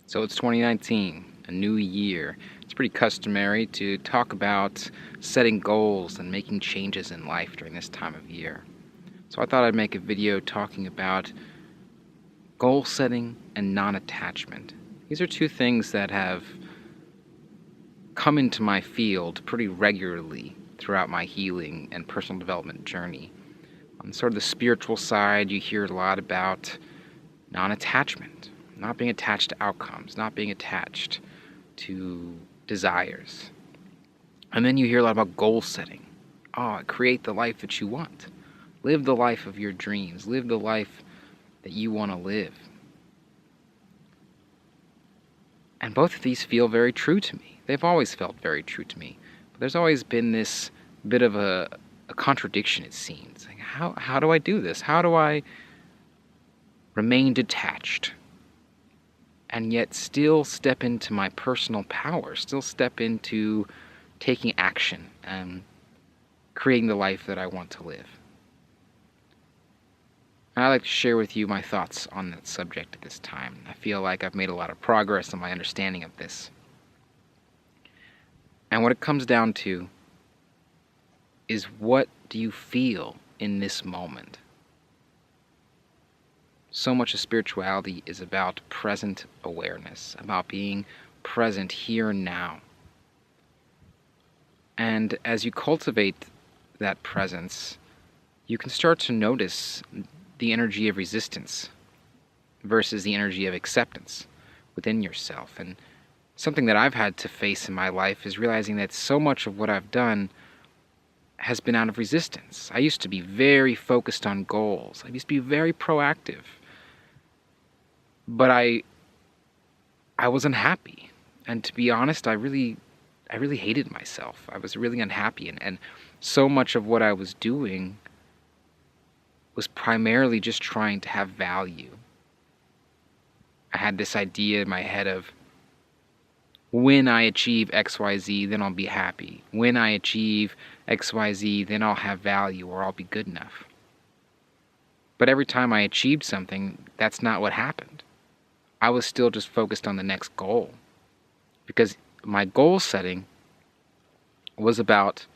So it's 2019, a new year. It's pretty customary to talk about setting goals and making changes in life during this time of year. So I thought I'd make a video talking about goal setting and non-attachment. These are two things that have come into my field pretty regularly throughout my healing and personal development journey. On sort of the spiritual side, you hear a lot about non-attachment, not being attached to outcomes, not being attached to desires. And then you hear a lot about goal setting. Create the life that you want. Live the life of your dreams. Live the life that you want to live. And both of these feel very true to me. They've always felt very true to me. But there's always been this bit of a contradiction, it seems. Like, how do I do this? How do I remain detached and yet still step into my personal power, still step into taking action and creating the life that I want to live? And I'd like to share with you my thoughts on that subject at this time. I feel like I've made a lot of progress in my understanding of this. And what it comes down to is, what do you feel in this moment? So much of spirituality is about present awareness, about being present here and now. And as you cultivate that presence, you can start to notice the energy of resistance versus the energy of acceptance within yourself. And something that I've had to face in my life is realizing that so much of what I've done has been out of resistance. I used to be very focused on goals. I used to be very proactive. But I was unhappy. And to be honest, I really hated myself. I was really unhappy, and so much of what I was doing was primarily just trying to have value. I had this idea in my head of, when I achieve XYZ, then I'll be happy. When I achieve XYZ, then I'll have value, or I'll be good enough. But every time I achieved something, that's not what happened. I was still just focused on the next goal, because my goal setting was about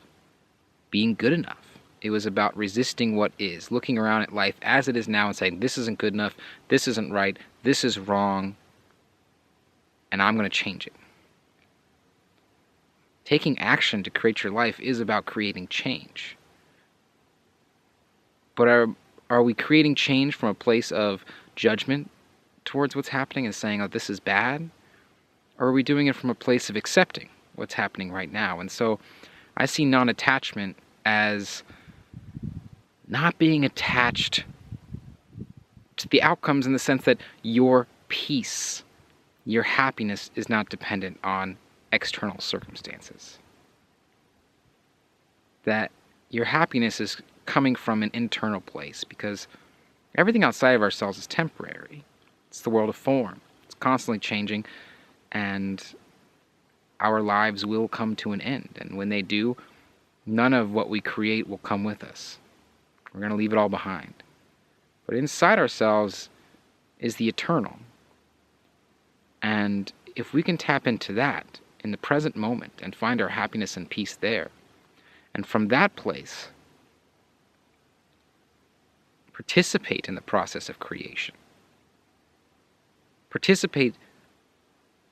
being good enough. It was about resisting what is, looking around at life as it is now and saying, this isn't good enough, this isn't right, this is wrong, and I'm going to change it. Taking action to create your life is about creating change. But are we creating change from a place of judgment towards what's happening and saying, oh, this is bad? Or are we doing it from a place of accepting what's happening right now? And so I see non-attachment as not being attached to the outcomes, in the sense that your peace, your happiness is not dependent on external circumstances. That your happiness is coming from an internal place, because everything outside of ourselves is temporary. It's the world of form. It's constantly changing, and our lives will come to an end. And when they do, none of what we create will come with us. We're going to leave it all behind. But inside ourselves is the eternal. And if we can tap into that in the present moment and find our happiness and peace there, and from that place participate in the process of creation, participate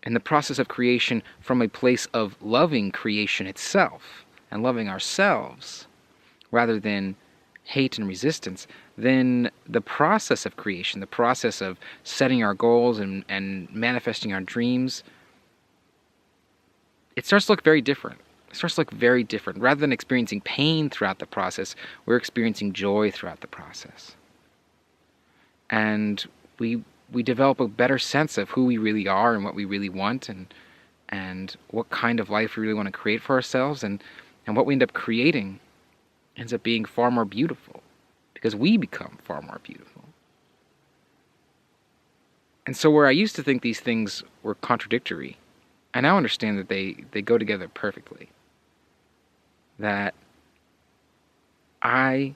in the process of creation from a place of loving creation itself and loving ourselves rather than hate and resistance, then the process of creation, the process of setting our goals and manifesting our dreams, it starts to look very different. It starts to look very different. Rather than experiencing pain throughout the process, we're experiencing joy throughout the process. And we develop a better sense of who we really are and what we really want, and what kind of life we really want to create for ourselves, and what we end up creating ends up being far more beautiful, because we become far more beautiful. And so where I used to think these things were contradictory, I now understand that they go together perfectly. That I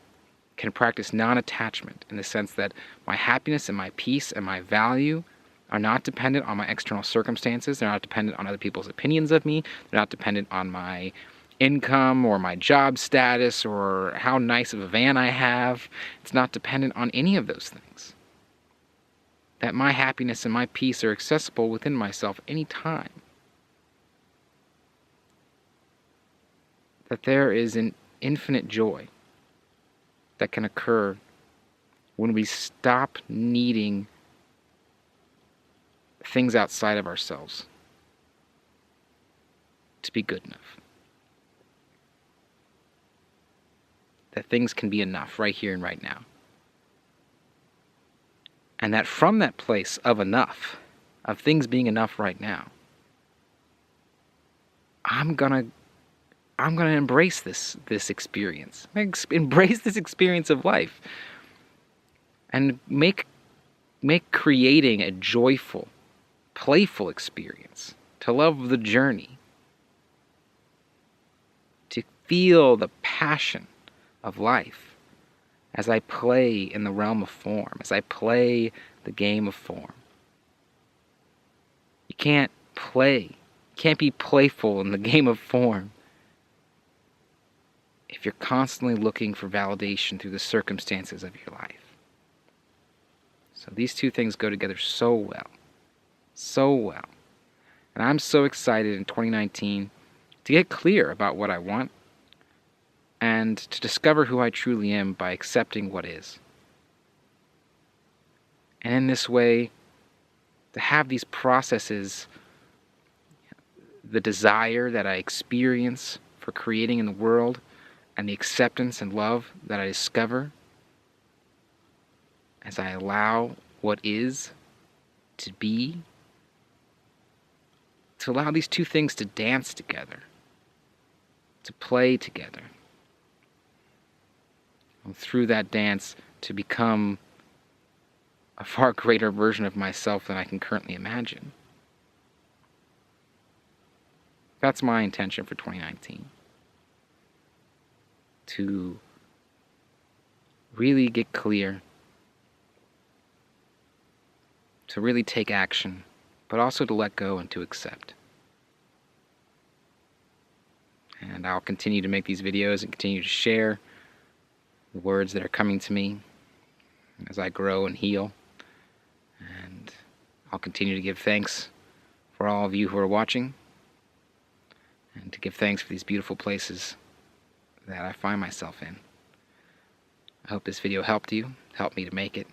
can practice non-attachment in the sense that my happiness and my peace and my value are not dependent on my external circumstances. They're not dependent on other people's opinions of me. They're not dependent on my income or my job status or how nice of a van I have. It's not dependent on any of those things. That my happiness and my peace are accessible within myself anytime. That there is an infinite joy that can occur when we stop needing things outside of ourselves to be good enough. That things can be enough right here and right now. And that from that place of enough, of things being enough right now, I'm gonna embrace this experience. Embrace this experience of life. And make creating a joyful, playful experience. To love the journey. To feel the passion of life as I play in the realm of form, as I play the game of form. You can't be playful in the game of form if you're constantly looking for validation through the circumstances of your life. So these two things go together so well. So well. And I'm so excited in 2019 to get clear about what I want and to discover who I truly am by accepting what is. And in this way, to have these processes, the desire that I experience for creating in the world, and the acceptance and love that I discover as I allow what is to be, to allow these two things to dance together, to play together. And through that dance, to become a far greater version of myself than I can currently imagine. That's my intention for 2019. To really get clear, to really take action, but also to let go and to accept. And I'll continue to make these videos and continue to share the words that are coming to me as I grow and heal. And I'll continue to give thanks for all of you who are watching, and to give thanks for these beautiful places that I find myself in. I hope this video helped you, helped me to make it.